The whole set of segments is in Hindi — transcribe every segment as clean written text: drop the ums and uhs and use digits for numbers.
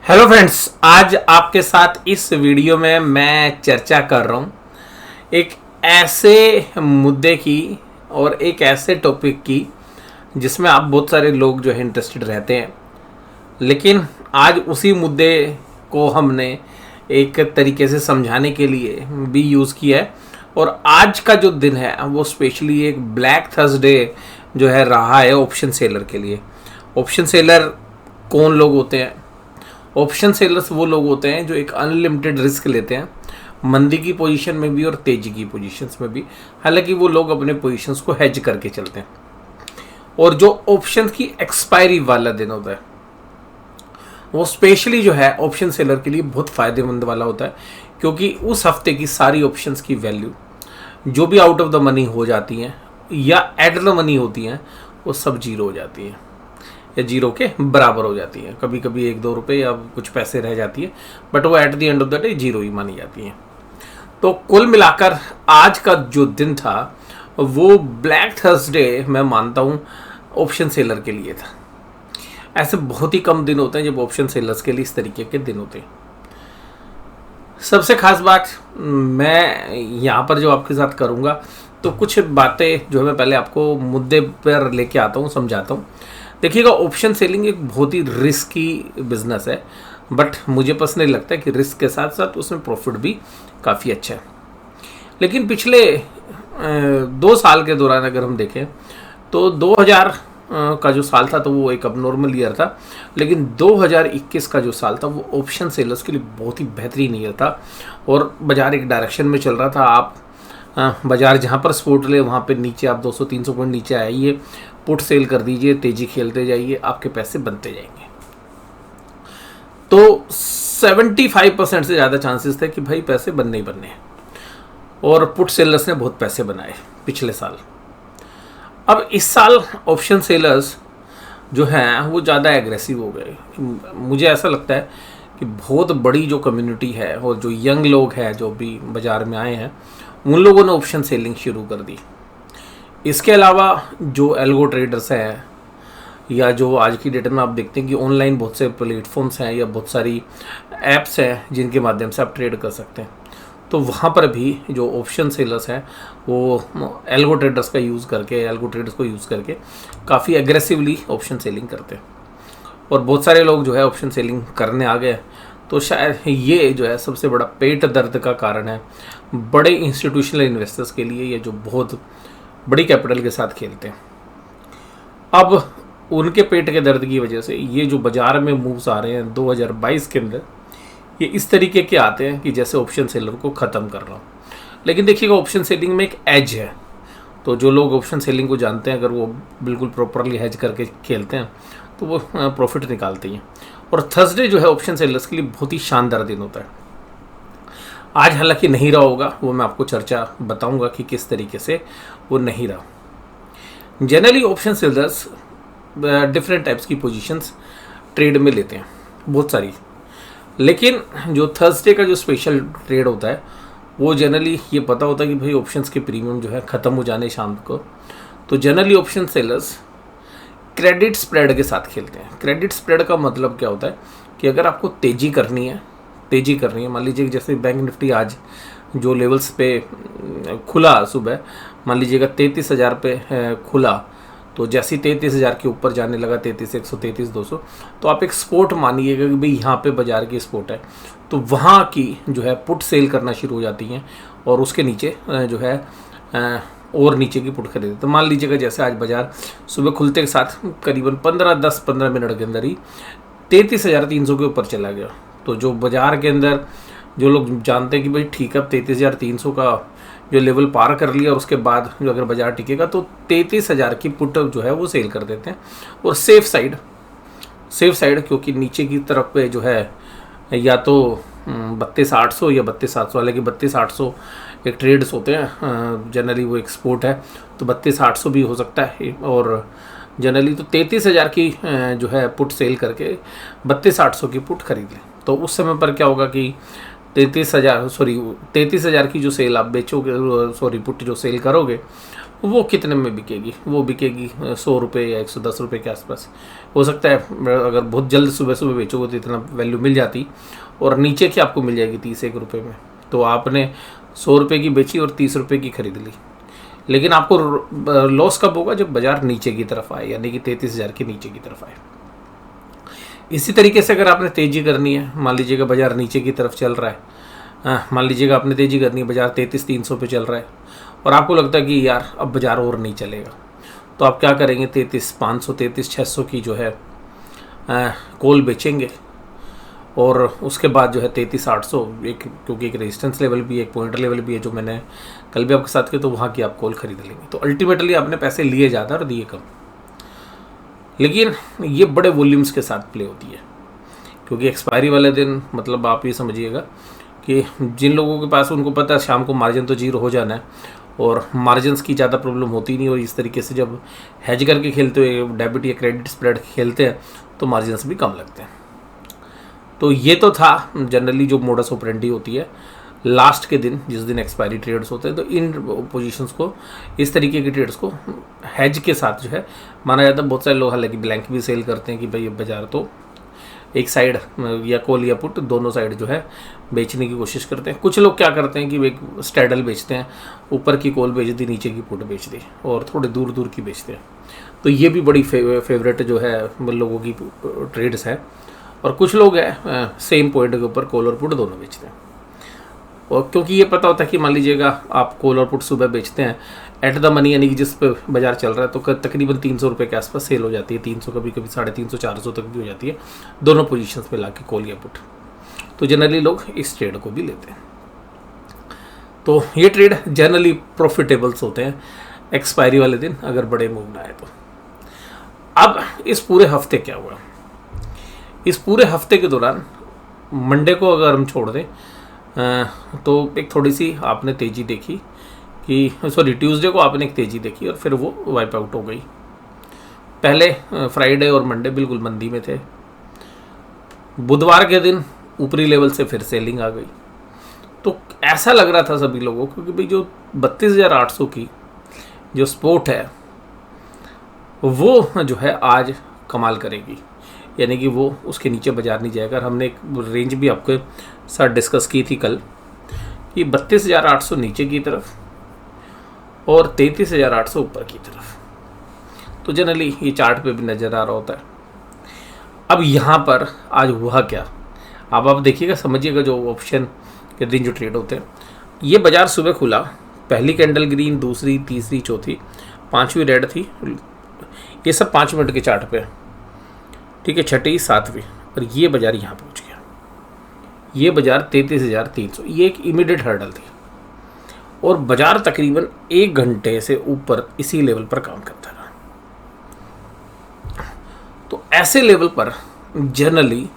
हेलो फ्रेंड्स, आज आपके साथ इस वीडियो में मैं चर्चा कर रहा हूँ एक ऐसे मुद्दे की और एक ऐसे टॉपिक की जिसमें आप बहुत सारे लोग जो है इंटरेस्टेड रहते हैं। लेकिन आज उसी मुद्दे को हमने एक तरीके से समझाने के लिए भी यूज़ किया है। और आज का जो दिन है वो स्पेशली एक ब्लैक थर्सडे जो है रहा है ऑप्शन सेलर के लिए। ऑप्शन सेलर कौन लोग होते हैं? ऑप्शन सेलर्स वो लोग होते हैं जो एक अनलिमिटेड रिस्क लेते हैं, मंदी की पोजीशन में भी और तेजी की पोजीशंस में भी। हालांकि वो लोग अपने पोजीशंस को हेज करके चलते हैं। और जो ऑप्शन की एक्सपायरी वाला दिन होता है वो स्पेशली जो है ऑप्शन सेलर के लिए बहुत फ़ायदेमंद वाला होता है, क्योंकि उस हफ्ते की सारी ऑप्शंस की वैल्यू जो भी आउट ऑफ द मनी हो जाती हैं या एट द मनी होती हैं वो सब जीरो हो जाती हैं या जीरो के बराबर हो जाती है। कभी कभी 1-2 रुपये या कुछ पैसे रह जाती है, बट वो at the end of the day zero ही मानी जाती है। तो कुल मिलाकर आज का जो दिन था वो ब्लैक थर्सडे मैं मानता हूँ ऑप्शन सेलर के लिए था। ऐसे बहुत ही कम दिन होते हैं जब ऑप्शन सेलर्स के लिए इस तरीके के दिन होते हैं। सबसे खास बात मैं यहाँ पर जो आपके साथ करूँगा, तो कुछ बातें जो है मैं पहले आपको मुद्दे पर लेके आता हूँ, समझाता हूँ। देखिएगा, ऑप्शन सेलिंग एक बहुत ही रिस्की बिजनेस है, बट मुझे पर्सनली लगता है कि रिस्क के साथ साथ उसमें प्रॉफिट भी काफ़ी अच्छा है। लेकिन पिछले 2 साल के दौरान अगर हम देखें तो 2000 का जो साल था तो वो एक अबनॉर्मल ईयर था, लेकिन 2021 का जो साल था वो ऑप्शन सेलर्स के लिए बहुत ही बेहतरीन ईयर था। और बाज़ार एक डायरेक्शन में चल रहा था। आप बाज़ार जहाँ पर सपोर्ट ले वहाँ पे नीचे आप 200-300 पॉइंट नीचे आइए, पुट सेल कर दीजिए, तेजी खेलते जाइए, आपके पैसे बनते जाएंगे। तो 75% से ज़्यादा चांसेस थे कि भाई पैसे बनने ही बनने हैं। और पुट सेलर्स ने बहुत पैसे बनाए पिछले साल। अब इस साल ऑप्शन सेलर्स जो हैं वो ज़्यादा एग्रेसिव हो गए। मुझे ऐसा लगता है कि बहुत बड़ी जो कम्युनिटी है और जो यंग लोग हैं जो भी बाज़ार में आए हैं उन लोगों ने ऑप्शन सेलिंग शुरू कर दी। इसके अलावा जो एल्गो ट्रेडर्स हैं या जो आज की डेट में आप देखते हैं कि ऑनलाइन बहुत से प्लेटफॉर्म्स हैं या बहुत सारी ऐप्स हैं जिनके माध्यम से आप ट्रेड कर सकते हैं, तो वहाँ पर भी जो ऑप्शन सेलर्स हैं वो एल्गो ट्रेडर्स का यूज़ करके, एल्गो ट्रेडर्स को यूज़ करके काफ़ी एग्रेसिवली ऑप्शन सेलिंग करते हैं। और बहुत सारे लोग जो है ऑप्शन सेलिंग करने आ गए। तो शायद ये जो है सबसे बड़ा पेट दर्द का कारण है बड़े इंस्टीट्यूशनल इन्वेस्टर्स के लिए, ये जो बहुत बड़ी कैपिटल के साथ खेलते हैं। अब उनके पेट के दर्द की वजह से ये जो बाज़ार में मूव्स आ रहे हैं 2022 के अंदर, ये इस तरीके के आते हैं कि जैसे ऑप्शन सेलर को ख़त्म कर रहा हूँ। लेकिन देखिएगा, ऑप्शन सेलिंग में एक एज है। तो जो लोग ऑप्शन सेलिंग को जानते हैं, अगर वो बिल्कुल प्रॉपरली हेज करके खेलते हैं तो वो प्रॉफिट निकालते हैं। और थर्सडे जो है ऑप्शन सेलर्स के लिए बहुत ही शानदार दिन होता है। आज हालांकि नहीं रहा होगा, वो मैं आपको चर्चा बताऊंगा कि किस तरीके से वो नहीं रहा। Generally option sellers different types की पोजीशंस ट्रेड में लेते हैं, बहुत सारी। लेकिन जो थर्सडे का जो स्पेशल ट्रेड होता है वो जनरली ये पता होता है कि भाई ऑप्शंस के प्रीमियम जो है ख़त्म हो जाने शाम को। तो generally option sellers credit spread के साथ खेलते हैं। क्रेडिट स्प्रेड का मतलब क्या होता है कि अगर आपको तेज़ी करनी है, मान लीजिए जैसे बैंक निफ्टी आज जो लेवल्स पे खुला सुबह, मान लीजिएगा 33,000 पे खुला, तो जैसे ही 33,000 के ऊपर जाने लगा 33,100, 33,200, तो आप एक स्पोर्ट मानिएगा कि भाई यहाँ पे बाज़ार की स्पोर्ट है, तो वहाँ की जो है पुट सेल करना शुरू हो जाती हैं और उसके नीचे जो है और नीचे की पुट खरीदे। तो मान लीजिएगा जैसे आज बाज़ार सुबह खुलते के साथ करीबन 10-15 मिनट के अंदर ही 33,300 के ऊपर चला गया। तो जो बाज़ार के अंदर जो लोग जानते हैं कि भाई ठीक है, अब 33,300 का जो लेवल पार कर लिया और उसके बाद जो अगर बाज़ार टिकेगा तो 33,000 की पुट जो है वो सेल कर देते हैं। और सेफ साइड क्योंकि नीचे की तरफ पे जो है या तो 32,800 या 32,700, हालांकि 32,800 एक ट्रेड्स होते हैं, जनरली वो एक्सपोर्ट है, तो 32,800 भी हो सकता है। और जनरली तो 33,000 की जो है पुट सेल करके 32,800 की पुट खरीद लें। तो उस समय पर क्या होगा कि 33,000 की जो सेल आप बेचोगे, पुट जो सेल करोगे वो कितने में बिकेगी? वो बिकेगी 100 रुपये या 110 रुपये के आसपास। हो सकता है अगर बहुत जल्द सुबह सुबह बेचोगे तो इतना वैल्यू मिल जाती, और नीचे की आपको मिल जाएगी 31 रुपये में। तो आपने 100 रुपये की बेची और 30 रुपये की खरीद ली, लेकिन आपको लॉस कब होगा? जब बाजार नीचे की तरफ आए, यानी कि 33,000 के नीचे की तरफ आए। इसी तरीके से अगर आपने तेज़ी करनी है, मान लीजिएगा बाजार नीचे की तरफ चल रहा है, मान लीजिएगा आपने तेज़ी करनी है, बाजार 33,300 पे चल रहा है और आपको लगता है कि यार अब बाजार और नहीं चलेगा, तो आप क्या करेंगे? 33,500 33,600 की जो है कॉल बेचेंगे, और उसके बाद जो है 33,800, एक क्योंकि एक रेजिस्टेंस लेवल भी है, एक पॉइंटर लेवल भी है जो मैंने कल भी आपके साथ किया, तो वहाँ की आप कॉल खरीद लेंगे। तो अल्टीमेटली आपने पैसे लिए ज़्यादा और दिए कम, लेकिन ये बड़े वॉल्यूम्स के साथ प्ले होती है, क्योंकि एक्सपायरी वाले दिन मतलब आप ये समझिएगा कि जिन लोगों के पास, उनको पता है शाम को मार्जिन तो जीरो हो जाना है और मार्जिन्स की ज़्यादा प्रॉब्लम होती नहीं, और इस तरीके से जब हेज करके खेलते हुए डेबिट या क्रेडिट स्प्रेड खेलते हैं तो मार्जिन्स भी कम लगते हैं। तो ये तो था जनरली जो मोडस ऑपरेंडी होती है लास्ट के दिन, जिस दिन एक्सपायरी ट्रेड्स होते हैं, तो इन पोजीशंस को, इस तरीके के ट्रेड्स को हेज के साथ जो है माना जाता है। बहुत सारे लोग हालांकि ब्लैंक भी सेल करते हैं कि भाई बाजार तो एक साइड या कॉल या पुट दोनों साइड जो है बेचने की कोशिश करते हैं। कुछ लोग क्या करते हैं कि एक स्टैडल बेचते हैं, ऊपर की कॉल बेच दी, नीचे की पुट बेच दी, और थोड़े दूर दूर की बेचते हैं। तो ये भी बड़ी फेवरेट जो है लोगों की ट्रेड्स है। और कुछ लोग हैं सेम पॉइंट के ऊपर कॉल और पुट दोनों बेचते हैं, और क्योंकि ये पता होता है कि मान लीजिएगा आप कॉल और पुट सुबह बेचते हैं एट द मनी, यानी कि जिस पे बाजार चल रहा है, तो तकरीबन 300 रुपये के आसपास सेल हो जाती है। 300, कभी कभी 350 400 तक भी हो जाती है, दोनों पोजीशंस पे लाके कॉल या पुट। तो जनरली लोग इस ट्रेड को भी लेते हैं। तो ये ट्रेड जनरली प्रॉफिटेबल्स होते हैं एक्सपायरी वाले दिन, अगर बड़े मूव ना आए तो। अब इस पूरे हफ्ते क्या हुआ? इस पूरे हफ्ते के दौरान मंडे को अगर हम छोड़ दें तो एक थोड़ी सी आपने तेज़ी देखी कि ट्यूसडे को आपने एक तेज़ी देखी और फिर वो वाइप आउट हो गई। पहले फ्राइडे और मंडे बिल्कुल मंदी में थे। बुधवार के दिन ऊपरी लेवल से फिर सेलिंग आ गई। तो ऐसा लग रहा था सभी लोगों को कि भाई जो 32,800 की जो सपोर्ट है वो जो है आज कमाल करेगी, यानी कि वो उसके नीचे बाजार नहीं जाएगा। और हमने एक रेंज भी आपके साथ डिस्कस की थी कल कि 32,800 नीचे की तरफ और 33,800 ऊपर की तरफ। तो जनरली ये चार्ट पे भी नज़र आ रहा होता है। अब यहाँ पर आज हुआ क्या, अब आप देखिएगा, समझिएगा। जो ऑप्शन के दिन जो ट्रेड होते हैं, ये बाजार सुबह खुला, पहली कैंडल ग्रीन, दूसरी, तीसरी, चौथी, पांचवी रेड थी। ये सब 5 मिनट के चार्ट पे, ठीक है, छठी, सातवीं, और ये बाजार यहाँ पहुँच गया। ये बाजार 33,300, ये एक इमीडिएट हर्डल थी, और बाजार तकरीबन 1 घंटे से ऊपर इसी लेवल पर काम करता रहा। तो ऐसे लेवल पर जनरली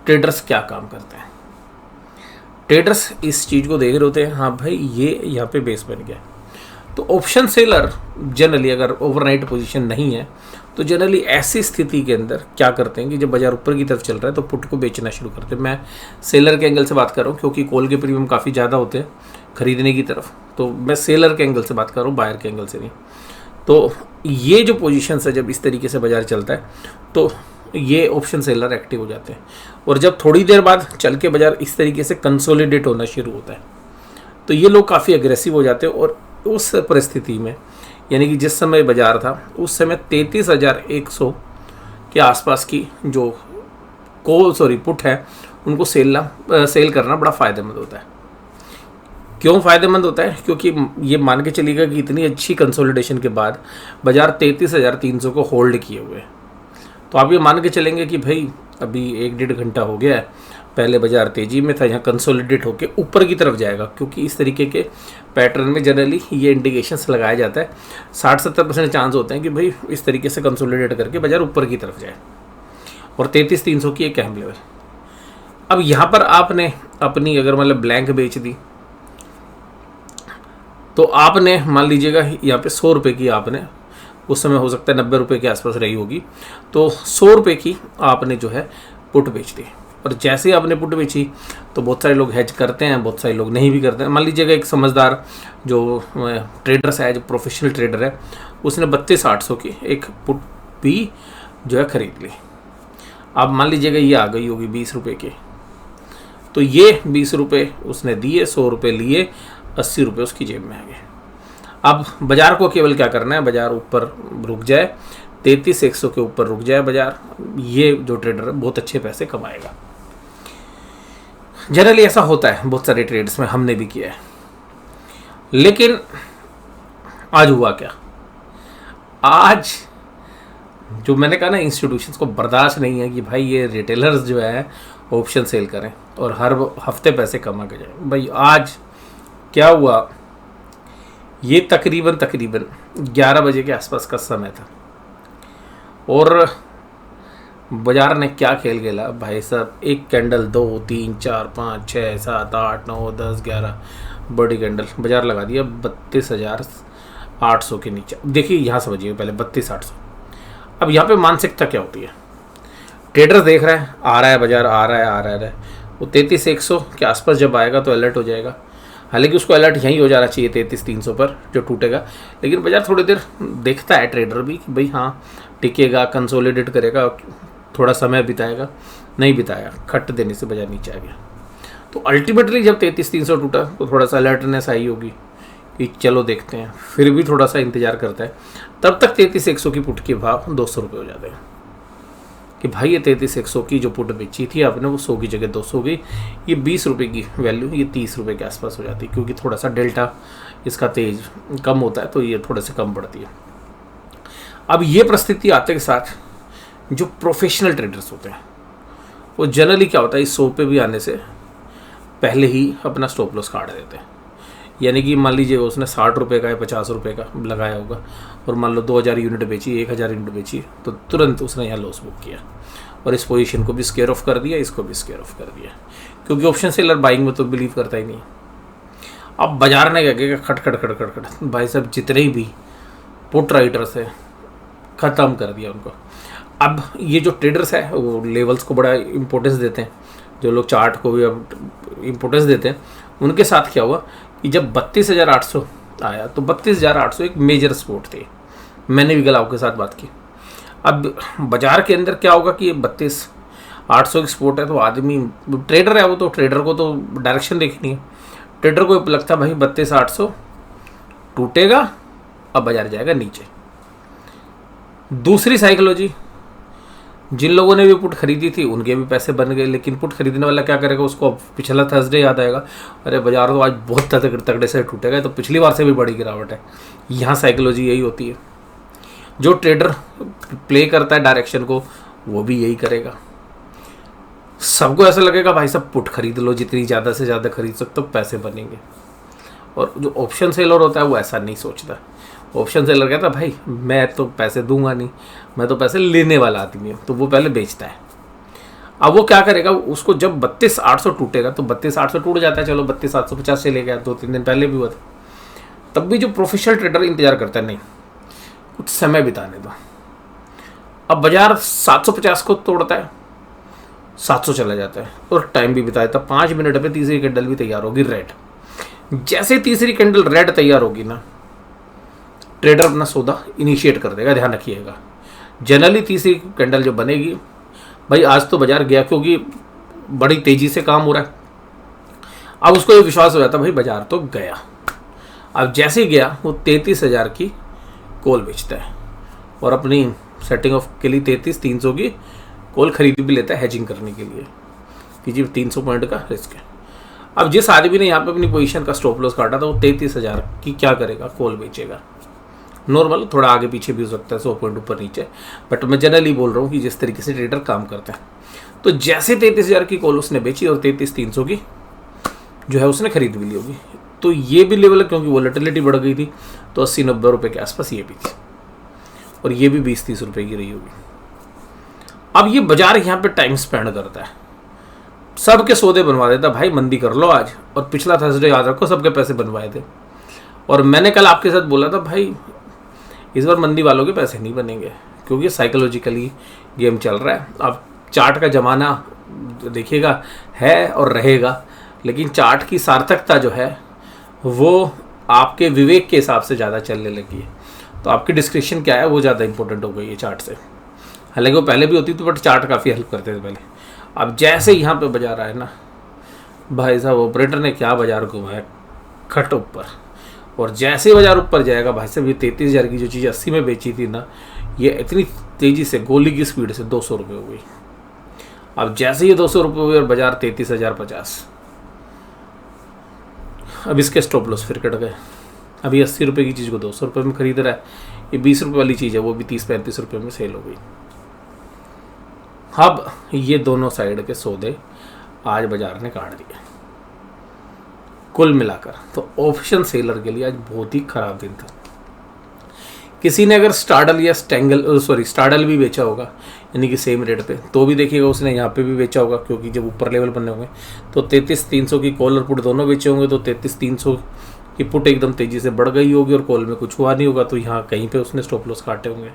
ट्रेडर्स क्या काम करते हैं? ट्रेडर्स इस चीज़ को देख रहे होते हैं, हाँ भाई ये यहाँ पे बेस बन गया। तो ऑप्शन सेलर जनरली अगर ओवरनाइट पोजीशन नहीं है तो जनरली ऐसी स्थिति के अंदर क्या करते हैं कि जब बाजार ऊपर की तरफ चल रहा है तो पुट को बेचना शुरू करते हैं। मैं सेलर के एंगल से बात कर रहा हूँ, क्योंकि कॉल के प्रीमियम काफ़ी ज़्यादा होते हैं खरीदने की तरफ, तो मैं सेलर के एंगल से बात कर रहा हूँ, बायर के एंगल से नहीं। तो ये जो पोजीशन है, जब इस तरीके से बाजार चलता है तो ये ऑप्शन सेलर एक्टिव हो जाते हैं, और जब थोड़ी देर बाद चल के बाजार इस तरीके से कंसोलिडेट होना शुरू होता है तो ये लोग काफ़ी अग्रेसिव हो जाते हैं। और उस परिस्थिति में, यानी कि जिस समय बाजार था उस समय 33,100 के आसपास की जो पुट है उनको सेल करना बड़ा फ़ायदेमंद होता है। क्यों फ़ायदेमंद होता है? क्योंकि ये मान के चलिएगा कि इतनी अच्छी कंसोलिडेशन के बाद बाजार 33,300 को होल्ड किए हुए है, तो आप ये मान के चलेंगे कि भाई अभी 1-1.5 घंटा हो गया है, पहले बाजार तेज़ी में था, यहाँ कंसोलिडेट होकर ऊपर की तरफ जाएगा। क्योंकि इस तरीके के पैटर्न में जनरली ये इंडिकेशंस लगाया जाता है, 60-70% चांस होते हैं कि भाई इस तरीके से कंसोलिडेट करके बाजार ऊपर की तरफ जाए, और 33,300 की एक अहम लेवल। अब यहाँ पर आपने अपनी अगर मतलब ब्लैंक बेच दी तो आपने मान लीजिएगा यहाँ पे 100 रुपये की आपने, उस समय हो सकता है 90 रुपये के आसपास रही होगी, तो 100 रुपये की आपने जो है पुट बेच दी, और जैसे ही आपने पुट बेची तो बहुत सारे लोग हेज करते हैं, बहुत सारे लोग नहीं भी करते हैं। मान लीजिएगा एक समझदार जो ट्रेडर्स है, जो प्रोफेशनल ट्रेडर है, उसने 32,800 की एक पुट भी जो है खरीद ली। अब मान लीजिएगा ये आ गई होगी 20 रुपये की, तो ये 20 रुपये उसने दिए, 100 रुपये लिए, 80 रुपये उसकी जेब में आ गए। अब बाजार को केवल क्या करना है, बाजार ऊपर रुक जाए, 33,100 के ऊपर रुक जाए बाजार, ये जो ट्रेडर है बहुत अच्छे पैसे कमाएगा। जनरली ऐसा होता है बहुत सारे ट्रेड्स में, हमने भी किया है। लेकिन आज हुआ क्या, आज जो मैंने कहा ना, इंस्टीट्यूशंस को बर्दाश्त नहीं है कि भाई ये रिटेलर्स जो है ऑप्शन सेल करें और हर हफ्ते पैसे कमा के जाए। भाई आज क्या हुआ, ये तकरीबन 11 बजे के आसपास का समय था और बाजार ने क्या खेल खेला भाई साहब। एक कैंडल 2 3 4 5 6 7 8 9 10 11 बड़ी कैंडल बाजार लगा दिया 32,800 के नीचे। देखिए यहाँ समझिए पहले 32,800। अब यहाँ पे मानसिकता क्या होती है, ट्रेडर देख रहा है आ रहा है बाजार, आ रहा है, वो 33,100 के आसपास जब आएगा तो अलर्ट हो जाएगा। हालांकि उसको अलर्ट यहीं हो जाना चाहिए 33,300 पर जो टूटेगा, लेकिन बाजार थोड़ी देर देखता है ट्रेडर भी कि भाई हाँ टिकेगा, कंसोलिडेट करेगा, थोड़ा समय बिताएगा, नहीं बिताया, खट देने से बाजार नीचे आ गया। तो अल्टीमेटली जब 33,300 टूटा तो थोड़ा सा अलर्टनेस आई होगी कि चलो देखते हैं, फिर भी थोड़ा सा इंतजार करता है। तब तक 33,100 की पुट के भाव 200 रुपये हो जाते हैं कि भाई ये 33,100 की जो पुट बेची थी आपने वो 100 की जगह 200 गई। ये 20 रुपये की वैल्यू ये 30 रुपये के आसपास हो जाती है, क्योंकि थोड़ा सा डेल्टा इसका तेज कम होता है तो ये थोड़े से कम पड़ती है। अब ये परिस्थिति आते के साथ जो प्रोफेशनल ट्रेडर्स होते हैं वो जनरली क्या होता है, इस 100 पे भी आने से पहले ही अपना स्टॉप लॉस काट देते हैं। यानी कि मान लीजिए उसने 60 रुपये का या 50 रुपये का लगाया होगा और मान लो 2,000 यूनिट बेची, 1,000 यूनिट बेची, तो तुरंत उसने यहाँ लॉस बुक किया और इस पोजीशन को भी स्केयर ऑफ कर दिया, इसको भी स्केयर ऑफ कर दिया, क्योंकि ऑप्शन सेलर बाइंग में तो बिलीव करता ही नहीं। अब बाजार ने क्या किया, खट खट खट खट खट भाई साहब जितने भी पुट राइटर्स है ख़त्म कर दिया उनको। अब ये जो ट्रेडर्स है वो लेवल्स को बड़ा इंपॉर्टेंस देते हैं, जो लोग चार्ट को भी अब इम्पोर्टेंस देते हैं, उनके साथ क्या हुआ कि जब 32,800 आया तो 32,800 एक मेजर सपोर्ट थे। मैंने भी कल आपके साथ बात की। अब बाजार के अंदर क्या होगा कि ये 32,800 की सपोर्ट है तो आदमी ट्रेडर है, वो तो ट्रेडर को तो डायरेक्शन देखनी है। ट्रेडर को लगता है भाई 32,800 टूटेगा, अब बाजार जाएगा नीचे। दूसरी साइकोलॉजी, जिन लोगों ने भी पुट खरीदी थी उनके भी पैसे बन गए, लेकिन पुट खरीदने वाला क्या करेगा, उसको पिछला थर्सडे याद आएगा, अरे बाजार तो आज बहुत तगड़े से टूटेगा, तो पिछली बार से भी बड़ी गिरावट है। यहाँ साइकोलॉजी यही होती है। जो ट्रेडर प्ले करता है डायरेक्शन को वो भी यही करेगा। सबको ऐसा लगेगा भाई सब पुट खरीद लो, जितनी ज़्यादा से ज़्यादा खरीद सकते हो पैसे बनेंगे। और जो ऑप्शन सेलर होता है वो ऐसा नहीं सोचता। ऑप्शन सेलर कहता है भाई मैं तो पैसे दूंगा नहीं, मैं तो पैसे लेने वाला आदमी हूँ, तो वो पहले बेचता है। अब वो क्या करेगा, उसको जब 32,800 टूटेगा तो 32,800 टूट जाता है, चलो 32,750 से ले गया, 2-3 दिन पहले भी हुआ था। तब भी जो प्रोफेशनल ट्रेडर इंतजार करता है, नहीं कुछ समय बिताने दो। अब बाजार 750 को तोड़ता है, 700 चला जाता है और टाइम भी बिताया था। 5 मिनट में तीसरी कैंडल भी तैयार होगी रेड। जैसे तीसरी कैंडल रेड तैयार होगी ना, ट्रेडर अपना सौदा इनिशिएट कर देगा। ध्यान रखिएगा, जनरली तीसरी कैंडल जो बनेगी, भाई आज तो बाजार गया क्योंकि बड़ी तेजी से काम हो रहा है। अब उसको ये विश्वास हो जाता है भाई बाजार तो गया। अब जैसे ही गया वो 33,000 की कॉल बेचता है और अपनी सेटिंग ऑफ के लिए 33,300 की कॉल खरीद भी लेता है हेजिंग करने के लिए कि जी 300 पॉइंट का रिस्क है। अब जिस आदमी ने यहाँ पे अपनी पोजीशन का स्टॉप लॉस काटा था वो 33,000 की क्या करेगा, कॉल बेचेगा। नॉर्मल थोड़ा आगे पीछे भी हो सकता है, 100 पॉइंट ऊपर नीचे, बट मैं जनरली बोल रहा हूँ कि जिस तरीके से ट्रेडर काम करते हैं। तो जैसे 33,000 की कॉल उसने बेची और 33,300 की जो है उसने खरीद भी ली होगी, तो ये भी लेवल है क्योंकि वोलेटिलिटी बढ़ गई थी, तो 80-90 रुपये के आसपास ये भी थी और ये भी 20-30 रुपये की रही होगी। अब ये बाजार यहाँ पे टाइम स्पेंड करता है, सबके सौदे बनवा देता है, भाई मंदी कर लो आज। और पिछला थर्सडे याद रखो सबके पैसे बनवाए थे। और मैंने कल आपके साथ बोला था भाई इस बार मंदी वालों के पैसे नहीं बनेंगे, क्योंकि साइकोलॉजिकली गेम चल रहा है। अब चार्ट का ज़माना देखिएगा है और रहेगा, लेकिन चार्ट की सार्थकता जो है वो आपके विवेक के हिसाब से ज़्यादा चलने लगी है। तो आपकी डिस्क्रिप्शन क्या है वो ज़्यादा इंपॉर्टेंट हो गई है चार्ट से। हालांकि वो पहले भी होती थी, बट चार्ट काफ़ी हेल्प करते थे पहले। अब जैसे यहाँ पे बाजार आए ना भाई साहब, ऑपरेटर ने क्या बाजार घुमाया खट ऊपर, और जैसे ही बाजार ऊपर जाएगा भाई साहब, ये 33,000 की जो चीज़ 80 में बेची थी ना, ये इतनी तेज़ी से गोली की स्पीड से 200 रुपये हो गई। अब जैसे ये 200 रुपये हुई और बाजार 33,050, अब इसके स्टॉप लॉस फिर कट गए। अभी 80 रुपये की चीज़ को 200 रुपये में खरीद रहा है, ये 20 रुपये वाली चीज़ है वो भी 30-35 रुपये में सेल हो गई। अब ये दोनों साइड के सौदे आज बाजार ने काट दिए कुल मिलाकर। तो ऑप्शन सेलर के लिए आज बहुत ही खराब दिन था। किसी ने अगर स्टार्डल या स्टार्डल भी बेचा होगा यानी कि सेम रेट पे, तो भी देखिएगा उसने यहाँ पे भी बेचा होगा, क्योंकि जब ऊपर लेवल बनने होंगे तो 33,300 की कॉल और पुट दोनों बेचे होंगे, तो 33,300 की पुट एकदम तेज़ी से बढ़ गई होगी और कॉल में कुछ हुआ नहीं होगा, तो यहाँ कहीं पे उसने स्टॉप लॉस काटे होंगे।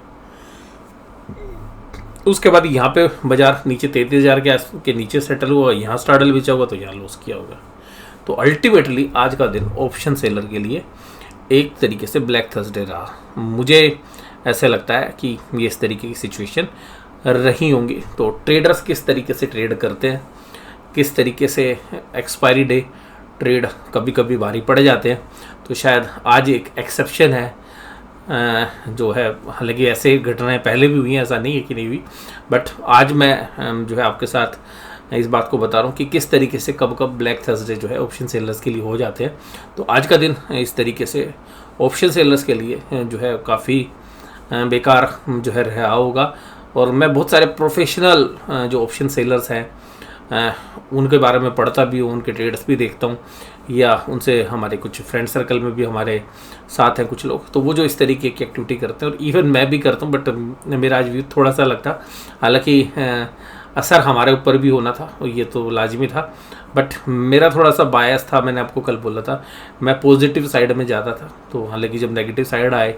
उसके बाद यहाँ पे बाजार नीचे 33,000 के नीचे सेटल हुआ, यहाँ स्टार्डल बेचा होगा तो यहाँ लॉस किया होगा। तो अल्टीमेटली आज का दिन ऑप्शन सेलर के लिए एक तरीके से ब्लैक थर्सडे रहा। मुझे ऐसा लगता है कि ये इस तरीके की सिचुएशन रही होंगी। तो ट्रेडर्स किस तरीके से ट्रेड करते हैं, किस तरीके से एक्सपायरी डे ट्रेड कभी कभी भारी पड़ जाते हैं, तो शायद आज एक एक्सेप्शन है जो है। हालांकि ऐसे घटनाएं पहले भी हुई हैं, ऐसा नहीं है कि नहीं हुई, बट आज मैं जो है आपके साथ इस बात को बता रहा हूँ कि किस तरीके से कब कब ब्लैक थर्सडे जो है ऑप्शन सेलर्स के लिए हो जाते हैं। तो आज का दिन इस तरीके से ऑप्शन सेलर्स के लिए जो है काफ़ी बेकार जो है रहा होगा। और मैं बहुत सारे प्रोफेशनल जो ऑप्शन सेलर्स हैं उनके बारे में पढ़ता भी हूँ, उनके ट्रेड्स भी देखता हूँ, या उनसे हमारे कुछ फ्रेंड सर्कल में भी हमारे साथ हैं कुछ लोग, तो वो जो इस तरीके की एक्टिविटी करते हैं, और इवन मैं भी करता हूँ, बट मेरा आज भी थोड़ा सा लगता, हालांकि असर हमारे ऊपर भी होना था ये तो लाजमी था, बट मेरा थोड़ा सा बायस था। मैंने आपको कल बोला था मैं पॉजिटिव साइड में ज़्यादा था, तो हालांकि जब नेगेटिव साइड आए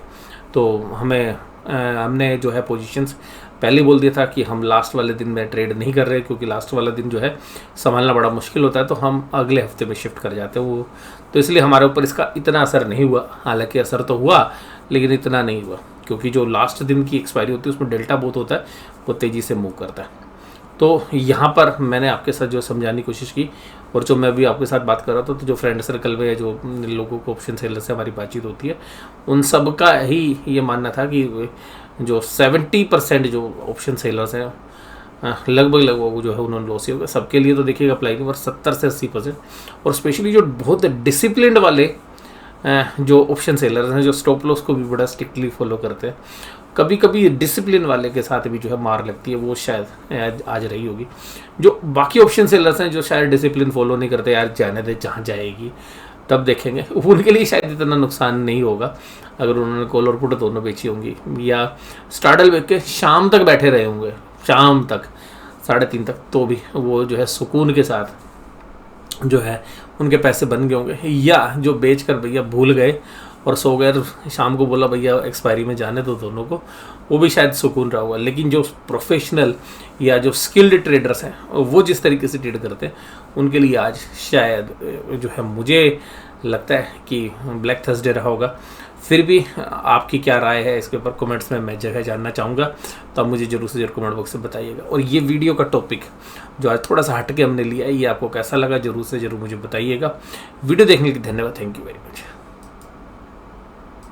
तो हमने जो है पोजीशंस पहले बोल दिया था कि हम लास्ट वाले दिन में ट्रेड नहीं कर रहे, क्योंकि लास्ट वाला दिन जो है संभालना बड़ा मुश्किल होता है, तो हम अगले हफ्ते में शिफ्ट कर जाते हैं वो। तो इसलिए हमारे ऊपर इसका इतना असर नहीं हुआ, हालांकि असर तो हुआ लेकिन इतना नहीं हुआ, क्योंकि जो लास्ट दिन की एक्सपायरी होती है उसमें डेल्टा बहुत होता है, वो तेज़ी से मूव करता है। तो यहाँ पर मैंने आपके साथ जो समझाने की कोशिश की, और जो मैं अभी आपके साथ बात कर रहा था, तो जो फ्रेंड सर्कल में या जो लोगों को ऑप्शन सेलर से हमारी बातचीत होती है, उन सब का ही ये मानना था कि जो 70% जो ऑप्शन सेलर्स हैं लगभग जो है उन्होंने लॉस ही होगा। सबके लिए तो देखिएगा अप्लाई नहीं, पर 70 से 80%, और स्पेशली जो बहुत डिसिप्लिन्ड वाले जो ऑप्शन सेलर्स हैं, जो स्टॉप लॉस को भी बड़ा स्ट्रिक्टली फॉलो करते हैं, कभी कभी डिसिप्लिन वाले के साथ भी जो है मार लगती है, वो शायद आज रही होगी। जो बाकी ऑप्शन सेलर्स हैं जो शायद डिसिप्लिन फॉलो नहीं करते, यार जाने दे जहाँ जाएगी तब देखेंगे, उनके लिए शायद इतना नुकसान नहीं होगा अगर उन्होंने कॉल और पुट दोनों बेची होंगी, या स्टार्डल बेच के शाम तक बैठे रहे होंगे, शाम तक 3:30 तक, तो भी वो जो है सुकून के साथ जो है उनके पैसे बन गए होंगे। या जो बेच कर भैया भूल गए और सो गए, शाम को बोला भैया एक्सपायरी में जाने दो दोनों को, वो भी शायद सुकून रहा होगा। लेकिन जो प्रोफेशनल या जो स्किल्ड ट्रेडर्स हैं, वो जिस तरीके से ट्रेड करते हैं, उनके लिए आज शायद जो है मुझे लगता है कि ब्लैक थर्सडे रहा होगा। फिर भी आपकी क्या राय है इसके ऊपर कमेंट्स में मैं जगह जानना चाहूँगा, तो आप मुझे जरूर से जरूर कमेंट बॉक्स में बताइएगा। और ये वीडियो का टॉपिक जो आज थोड़ा सा हटके हमने लिया है, ये आपको कैसा लगा जरूर से जरूर मुझे बताइएगा। वीडियो देखने के लिए धन्यवाद, थैंक यू वेरी मच।